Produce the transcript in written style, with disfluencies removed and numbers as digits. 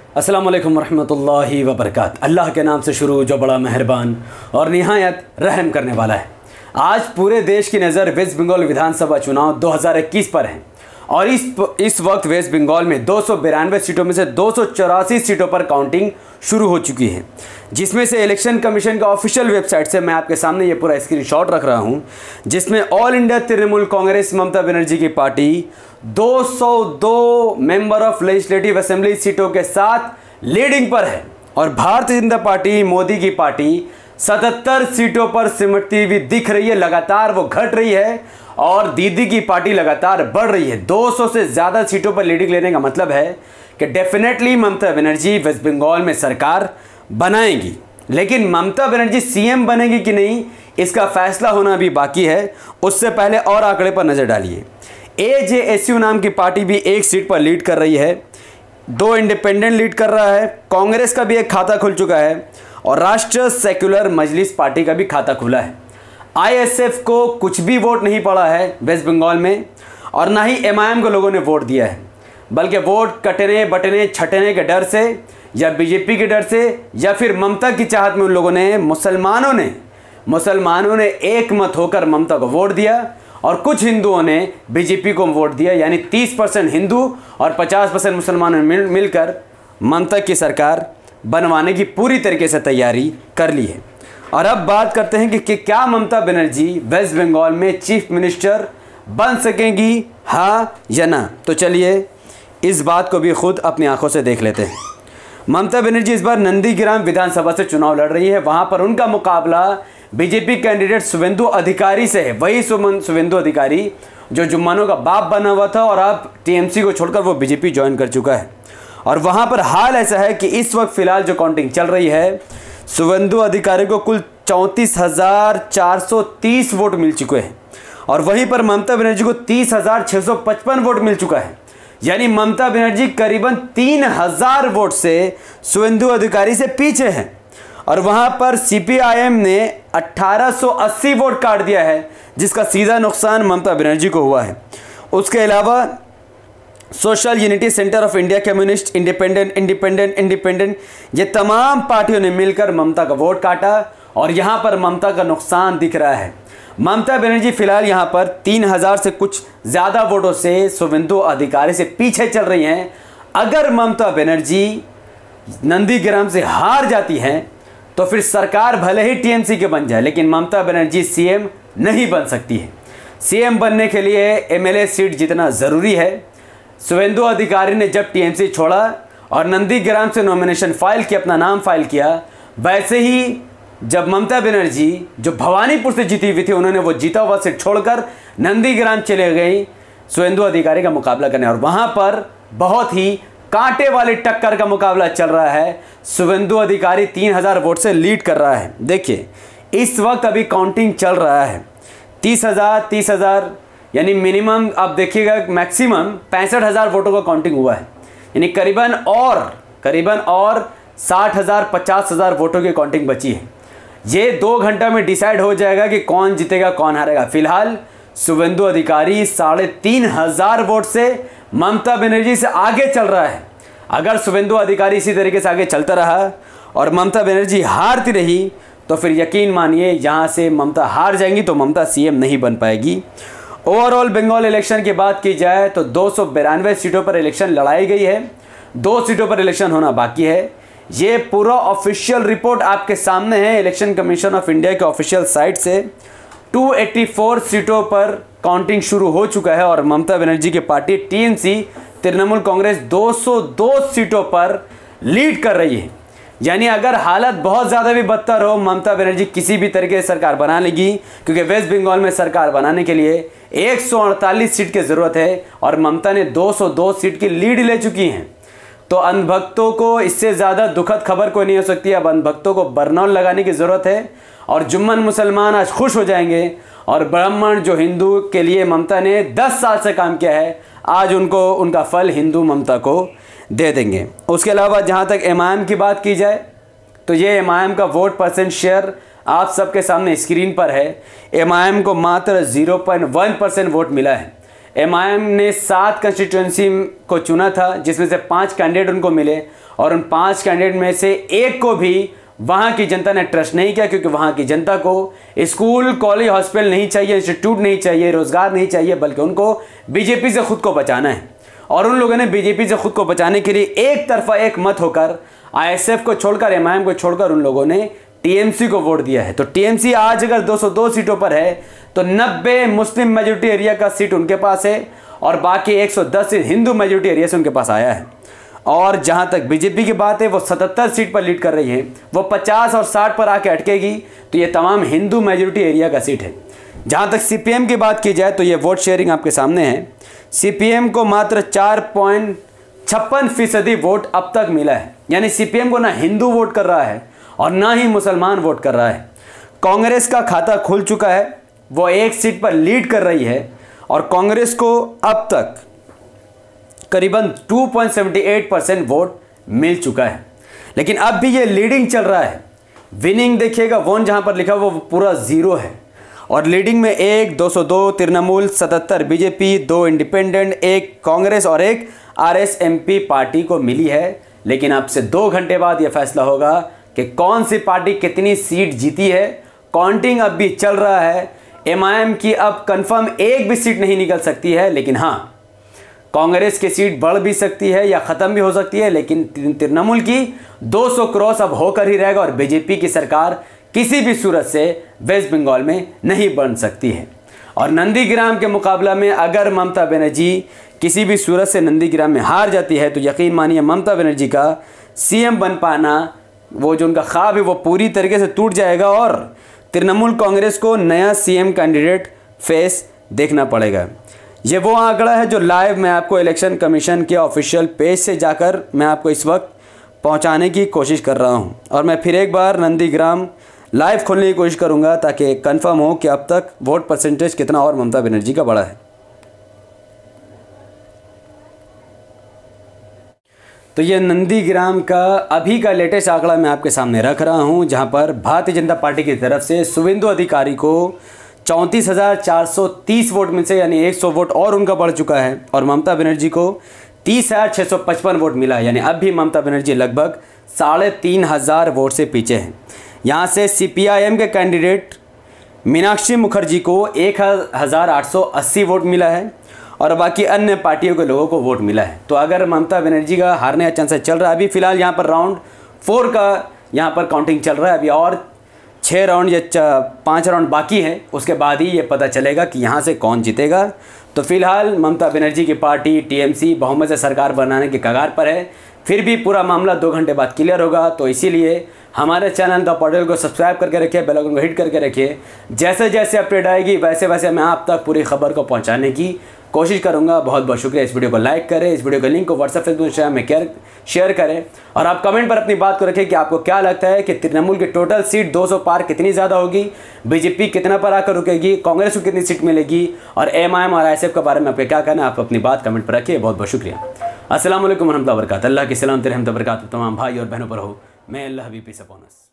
अस्सलाम वालेकुम वरहमतुल्लाहि वबरकात। अल्लाह के नाम से शुरू जो बड़ा मेहरबान और निहायत रहम करने वाला है। आज पूरे देश की नज़र वेस्ट बंगाल विधानसभा चुनाव 2021 पर है और इस वक्त वेस्ट बंगाल में 292 सीटों में से 284 सीटों पर काउंटिंग शुरू हो चुकी है, जिसमें से इलेक्शन कमीशन का ऑफिशियल वेबसाइट से मैं आपके सामने ये पूरा स्क्रीनशॉट रख रहा हूँ, जिसमें ऑल इंडिया तृणमूल कांग्रेस ममता बनर्जी की party 202 member of legislative assembly सीटों के साथ लीडिंग पर है और भारतीय जनता पार्टी मोदी की पार्टी 77 सीटों पर सिमटती हुई दिख रही है। लगातार वो घट रही है और दीदी की पार्टी लगातार बढ़ रही है। 200 से ज़्यादा सीटों पर लीडिंग लेने का मतलब है कि डेफिनेटली ममता बनर्जी वेस्ट बंगाल में सरकार बनाएगी, लेकिन ममता बनर्जी सीएम बनेगी कि नहीं इसका फैसला होना अभी बाकी है। उससे पहले और आंकड़े पर नज़र डालिए। एजेएसयू नाम की पार्टी भी एक सीट पर लीड कर रही है, 2 इंडिपेंडेंट लीड कर रहा है, कांग्रेस का भी एक खाता खुल चुका है और राष्ट्रीय सेक्युलर मजलिस पार्टी का भी खाता खुला है। आईएसएफ को कुछ भी वोट नहीं पड़ा है वेस्ट बंगाल में और ना ही एमआईएम को लोगों ने वोट दिया है, बल्कि वोट कटने बटने छटने के डर से या बीजेपी के डर से या फिर ममता की चाहत में उन लोगों ने मुसलमानों ने एक मत होकर ममता को वोट दिया और कुछ हिंदुओं ने बीजेपी को वोट दिया। यानी 30% हिंदू और 50% मुसलमानों ने मिलकर ममता की सरकार बनवाने की पूरी तरीके से तैयारी कर ली है। और अब बात करते हैं कि क्या ममता बनर्जी वेस्ट बंगाल में चीफ मिनिस्टर बन सकेंगी, हाँ या ना। तो चलिए इस बात को भी खुद अपनी आंखों से देख लेते हैं। ममता बनर्जी इस बार नंदीग्राम विधानसभा से चुनाव लड़ रही है। वहां पर उनका मुकाबला बीजेपी कैंडिडेट शुवेंदु अधिकारी से है। वही शुवेंदु अधिकारी जो जुम्मानों का बाप बना हुआ था और अब टीएमसी को छोड़कर वो बीजेपी ज्वाइन कर चुका है। और वहां पर हाल ऐसा है कि इस वक्त फिलहाल जो काउंटिंग चल रही है, शुवेंदु अधिकारी को कुल 34,430 वोट मिल चुके हैं और वहीं पर ममता बनर्जी को 30,655 वोट मिल चुका है। यानी ममता बनर्जी करीबन 3,000 वोट से शुवेंदु अधिकारी से पीछे है और वहां पर सीपीआईएम ने 1880 वोट काट दिया है, जिसका सीधा नुकसान ममता बनर्जी को हुआ है। उसके अलावा social unity centre of India, communist, independent ये तमाम पार्टियों ने मिलकर ममता का वोट काटा और यहां पर ममता का नुकसान दिख रहा है। ममता बनर्जी फिलहाल यहां पर 3,000 से कुछ ज़्यादा वोटों से शुवेंदु अधिकारी से पीछे चल रही हैं। अगर ममता बनर्जी नंदीग्राम से हार जाती हैं तो फिर सरकार भले ही टीएमसी के बन जाए, लेकिन ममता बनर्जी सीएम नहीं बन सकती है। सीएम बनने के लिए एमएलए सीट जीतना ज़रूरी है। शुवेंदु अधिकारी ने जब टीएमसी छोड़ा और नंदीग्राम से नॉमिनेशन फाइल किया, अपना नाम फाइल किया, वैसे ही जब ममता बनर्जी जो भवानीपुर से जीती हुई थी, उन्होंने वो जीता हुआ सीट छोड़कर नंदीग्राम चले गई शुवेंदु अधिकारी का मुकाबला करने और वहाँ पर बहुत ही कांटे वाली टक्कर का मुकाबला चल रहा है। शुवेंदु अधिकारी 3,000 वोट से लीड कर रहा है। देखिए इस वक्त अभी काउंटिंग चल रहा है, 30,000 यानी मिनिमम आप देखिएगा मैक्सिमम 65,000 वोटों का काउंटिंग हुआ है। यानी करीबन और 60,000 50,000 वोटों की काउंटिंग बची है। ये 2 घंटा में डिसाइड हो जाएगा कि कौन जीतेगा कौन हारेगा। फिलहाल शुवेंदु अधिकारी 3,500 वोट से ममता बनर्जी से आगे चल रहा है। अगर शुवेंदु अधिकारी इसी तरीके से आगे चलता रहा और ममता बनर्जी हारती रही तो फिर यकीन मानिए यहाँ से ममता हार जाएंगी, तो ममता सीएम नहीं बन पाएगी। ओवरऑल बंगाल इलेक्शन की बात की जाए तो 292 सीटों पर इलेक्शन लड़ाई गई है, 2 सीटों पर इलेक्शन होना बाकी है। ये पूरा ऑफिशियल रिपोर्ट आपके सामने है इलेक्शन कमीशन ऑफ इंडिया के ऑफिशियल साइट से। 284 सीटों पर काउंटिंग शुरू हो चुका है और ममता बनर्जी की पार्टी टीएमसी तृणमूल कांग्रेस 202 सीटों पर लीड कर रही है। यानी अगर हालत बहुत ज़्यादा भी बदतर हो, ममता बनर्जी किसी भी तरीके से सरकार बना लेगी, क्योंकि वेस्ट बंगाल में सरकार बनाने के लिए 148 सीट की ज़रूरत है और ममता ने 202 सीट की लीड ले चुकी हैं। तो अंधभक्तों को इससे ज़्यादा दुखद खबर कोई नहीं हो सकती। अब अंधभक्तों को बरनौल लगाने की ज़रूरत है और जुम्मन मुसलमान आज खुश हो जाएंगे और ब्राह्मण जो हिंदू के लिए ममता ने 10 साल से काम किया है, आज उनको उनका फल हिंदू ममता को दे देंगे। उसके अलावा जहाँ तक एमआईएम की बात की जाए तो ये एमआईएम का वोट परसेंट शेयर आप सबके सामने स्क्रीन पर है। एमआईएम को मात्र 0.1% वोट मिला है। एमआईएम ने 7 कंस्टिट्यूंसी को चुना था, जिसमें से 5 कैंडिडेट उनको मिले और उन 5 कैंडिडेट में से एक को भी वहाँ की जनता ने ट्रस्ट नहीं किया, क्योंकि वहाँ की जनता को स्कूल, कॉलेज, हॉस्पिटल नहीं चाहिए, इंस्टीट्यूट नहीं चाहिए, रोजगार नहीं चाहिए, बल्कि उनको बीजेपी से खुद को बचाना है। और उन लोगों ने बीजेपी से खुद को बचाने के लिए एक तरफा एक मत होकर आईएसएफ को छोड़कर, एमआईएम को छोड़कर उन लोगों ने टीएमसी को वोट दिया है। तो टीएमसी आज अगर 202 सीटों पर है तो 90 मुस्लिम मेजोरिटी एरिया का सीट उनके पास है और बाकी 110 हिंदू मेजोरिटी एरिया से उनके पास आया है। और जहां तक बीजेपी की बात है, वो 77 सीट पर लीड कर रही है, वो 50 और 60 पर आके अटकेगी, तो ये तमाम हिंदू मेजोरिटी एरिया का सीट है। जहां तक सीपीएम की बात की जाए तो ये वोट शेयरिंग आपके सामने है। सीपीएम को मात्र 4.56% वोट अब तक मिला है, यानी सीपीएम को ना हिंदू वोट कर रहा है और ना ही मुसलमान वोट कर रहा है। कांग्रेस का खाता खुल चुका है, वो 1 सीट पर लीड कर रही है और कांग्रेस को अब तक करीबन 2.78% वोट मिल चुका है। लेकिन अब भी ये लीडिंग चल रहा है। विनिंग देखिएगा, वोन जहां पर लिखा वो पूरा 0 है और लीडिंग में 1, 202 तृणमूल, 77 बीजेपी, 2 इंडिपेंडेंट, 1 कांग्रेस और 1 आरएसएमपी पार्टी को मिली है। लेकिन अब से 2 घंटे बाद यह फैसला होगा कि कौन सी पार्टी कितनी सीट जीती है। काउंटिंग अब भी चल रहा है। एमआईएम की अब कंफर्म एक भी सीट नहीं निकल सकती है, लेकिन हाँ, कांग्रेस की सीट बढ़ भी सकती है या ख़त्म भी हो सकती है। लेकिन तृणमूल की 200 क्रॉस अब होकर ही रहेगा और बीजेपी की सरकार किसी भी सूरत से वेस्ट बंगाल में नहीं बन सकती है। और नंदीग्राम के मुकाबला में अगर ममता बनर्जी किसी भी सूरत से नंदीग्राम में हार जाती है तो यकीन मानिए ममता बनर्जी का सीएम बन पाना, वो जो उनका ख्वाब है, वो पूरी तरीके से टूट जाएगा और तृणमूल कांग्रेस को नया सीएम कैंडिडेट फेस देखना पड़ेगा। ये वो आंकड़ा है जो लाइव मैं आपको इलेक्शन कमीशन के ऑफिशियल पेज से जाकर मैं आपको इस वक्त पहुंचाने की कोशिश कर रहा हूं। और मैं फिर एक बार नंदीग्राम लाइव खोलने की कोशिश करूंगा ताकि कंफर्म हो कि अब तक वोट परसेंटेज कितना और ममता बनर्जी का बढ़ा है। तो ये नंदीग्राम का अभी का लेटेस्ट आंकड़ा मैं आपके सामने रख रहा हूं, जहां पर भारतीय जनता पार्टी की तरफ से शुवेंदु अधिकारी को 34,430 वोट में से यानी 100 वोट और उनका बढ़ चुका है और ममता बनर्जी को 30,655 वोट मिला, यानी अब भी ममता बनर्जी लगभग 3,500 वोट से पीछे हैं। यहाँ से सीपीआईएम के कैंडिडेट मीनाक्षी मुखर्जी को 1,880 वोट मिला है और बाकी अन्य पार्टियों के लोगों को वोट मिला है। तो अगर ममता बनर्जी का हारने का चांस चल रहा है, अभी फिलहाल यहाँ पर राउंड 4 का यहाँ पर काउंटिंग चल रहा है, अभी और 6 राउंड या 5 राउंड बाकी है, उसके बाद ही ये पता चलेगा कि यहाँ से कौन जीतेगा। तो फिलहाल ममता बनर्जी की पार्टी टीएमसी बहुमत से सरकार बनाने के कगार पर है। फिर भी पूरा मामला 2 घंटे बाद क्लियर होगा, तो इसीलिए हमारे चैनल द पोर्टल को सब्सक्राइब करके रखिए, बेल आइकन को हिट करके रखिए। जैसे जैसे अपडेट आएगी वैसे वैसे मैं आप तक पूरी खबर को पहुंचाने की कोशिश करूंगा। बहुत बहुत शुक्रिया। इस वीडियो को लाइक करें, इस वीडियो के लिंक को व्हाट्सएप, फेसबुक, इंस्टाग्राम में शेयर करें और आप कमेंट पर अपनी बात को रखें कि आपको क्या लगता है कि तृणमूल की टोटल सीट 200 पार कितनी ज़्यादा होगी, बीजेपी कितना पर आकर रुकेगी, कांग्रेस को कितनी सीट मिलेगी और एमआईएम और आईएसएफ के बारे में आपको क्या कहना है। आप अपनी बात कमेंट पर रखिए। बहुत बहुत शुक्रिया। अस्सलाम वालेकुम रहमतुल्लाहि व बरकातहू। अल्लाह की सलामत रहमत बरकातहू तमाम भाई और बहनों पर हो। मैं अल्लाह हबीब पीस अपॉन अस।